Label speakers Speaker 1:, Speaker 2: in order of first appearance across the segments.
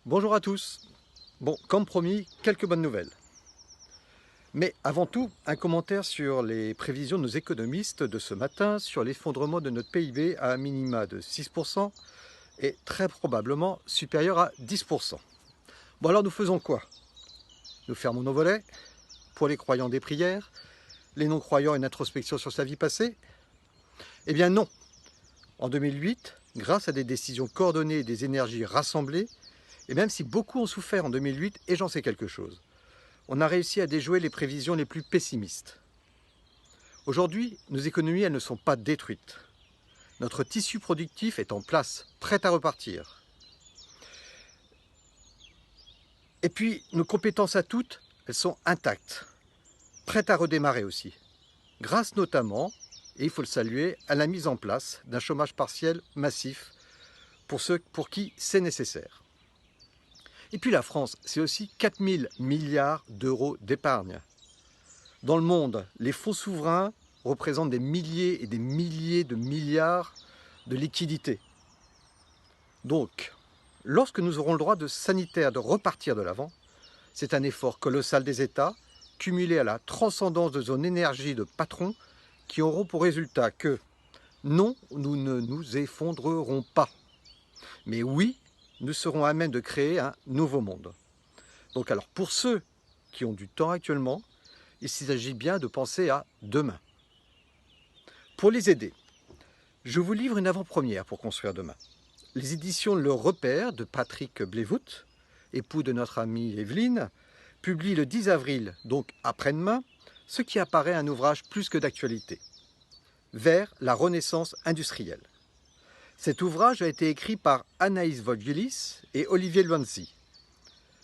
Speaker 1: Bonjour à tous. Bon, comme promis, quelques bonnes nouvelles. Mais avant tout, un commentaire sur les prévisions de nos économistes de ce matin sur l'effondrement de notre PIB à un minima de 6% et très probablement supérieur à 10%. Bon alors nous faisons quoi? Nous fermons nos volets, pour les croyants des prières, les non-croyants une introspection sur sa vie passée? Eh bien non. En 2008, grâce à des décisions coordonnées et des énergies rassemblées, et même si beaucoup ont souffert en 2008, et j'en sais quelque chose, on a réussi à déjouer les prévisions les plus pessimistes. Aujourd'hui, nos économies, elles ne sont pas détruites. Notre tissu productif est en place, prêt à repartir. Et puis, nos compétences à toutes, elles sont intactes, prêtes à redémarrer aussi. Grâce notamment, et il faut le saluer, à la mise en place d'un chômage partiel massif pour ceux pour qui c'est nécessaire. Et puis la France, c'est aussi 4 000 milliards d'euros d'épargne. Dans le monde, les fonds souverains représentent des milliers et des milliers de milliards de liquidités. Donc, lorsque nous aurons le droit sanitaire de repartir de l'avant, c'est un effort colossal des États, cumulé à la transcendance de zones énergie de patrons, qui auront pour résultat que non, nous ne nous effondrerons pas. Mais oui, nous serons à même de créer un nouveau monde. Donc alors pour ceux qui ont du temps actuellement, il s'agit bien de penser à demain. Pour les aider, je vous livre une avant-première pour construire demain. Les éditions Le Repère de Patrick Blevout, époux de notre amie Evelyne, publient le 10 avril, donc après-demain, ce qui apparaît un ouvrage plus que d'actualité. Vers la Renaissance industrielle. Cet ouvrage a été écrit par Anaïs Vogilis et Olivier Luanzi.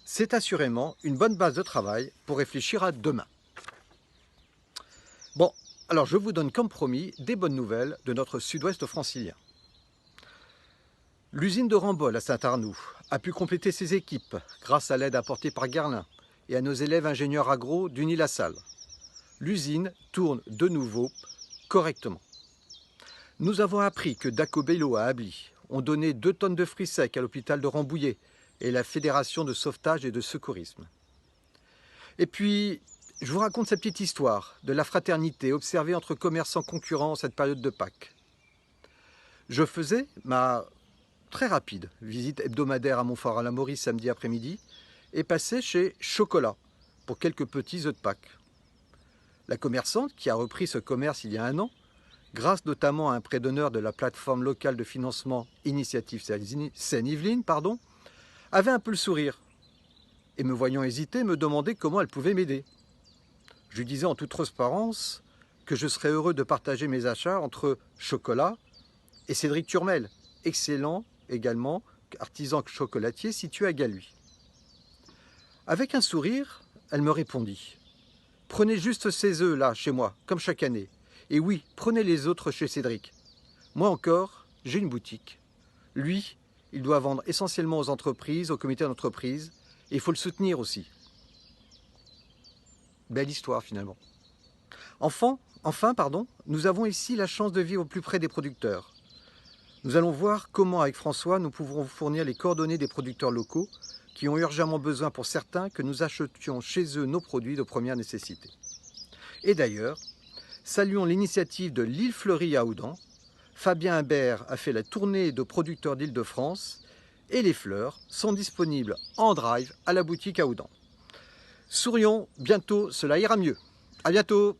Speaker 1: C'est assurément une bonne base de travail pour réfléchir à demain. Bon, alors je vous donne comme promis des bonnes nouvelles de notre sud-ouest francilien. L'usine de Rambol à Saint-Arnoux a pu compléter ses équipes grâce à l'aide apportée par Guerlain et à nos élèves ingénieurs agro d'Uni-la-Salle. L'usine tourne de nouveau correctement. Nous avons appris que Dacobello à Ably ont donné 2 tonnes de fruits secs à l'hôpital de Rambouillet et la Fédération de sauvetage et de secourisme. Et puis, je vous raconte cette petite histoire de la fraternité observée entre commerçants concurrents en cette période de Pâques. Je faisais ma très rapide visite hebdomadaire à Montfort-à-la-Maurice samedi après-midi et passais chez Chocolat pour quelques petits œufs de Pâques. La commerçante, qui a repris ce commerce il y a 1 an, grâce notamment à un prêt d'honneur de la plateforme locale de financement Initiative Seine-Yvelines, avait un peu le sourire et me voyant hésiter, me demandait comment elle pouvait m'aider. Je lui disais en toute transparence que je serais heureux de partager mes achats entre Chocolat et Cédric Turmel, excellent également artisan chocolatier situé à Galuy. Avec un sourire, elle me répondit « Prenez juste ces œufs là chez moi, comme chaque année. Et oui, prenez les autres chez Cédric. Moi encore, j'ai une boutique. Lui, il doit vendre essentiellement aux entreprises, aux comités d'entreprise, et il faut le soutenir aussi. » Belle histoire finalement. Enfin, nous avons ici la chance de vivre au plus près des producteurs. Nous allons voir comment, avec François, nous pouvons vous fournir les coordonnées des producteurs locaux qui ont urgemment besoin pour certains que nous achetions chez eux nos produits de première nécessité. Et d'ailleurs, saluons l'initiative de l'île Fleurie à Houdan. Fabien Imbert a fait la tournée de producteurs d'Île-de-France et les fleurs sont disponibles en drive à la boutique à Houdan. Sourions, bientôt cela ira mieux. À bientôt.